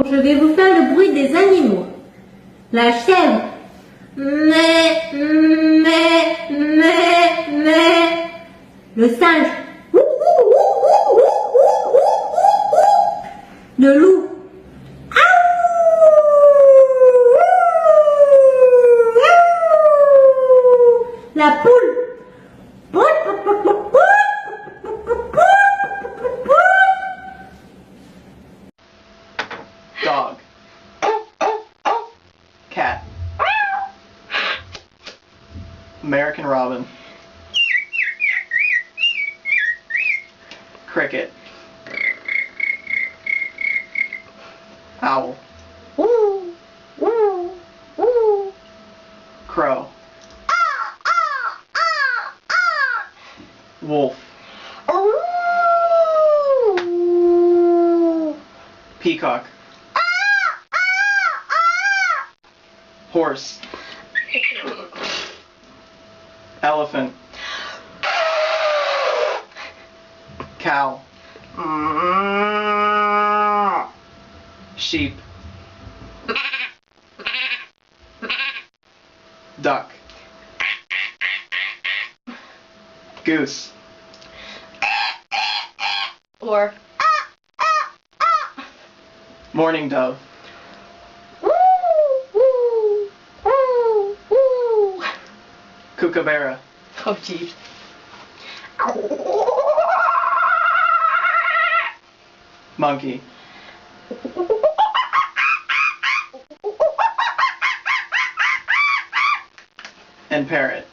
Je vais vous faire le bruit des animaux. La chèvre. Mé, mé, mé, mé. Le singe. Le loup. La poule. Dog. Cat. American robin. Cricket. Owl. Crow. Wolf. Peacock. Horse. Elephant. Cow. Sheep. Duck. Goose. Or Mourning dove. Kookaburra. oh geez. Monkey. And parrot.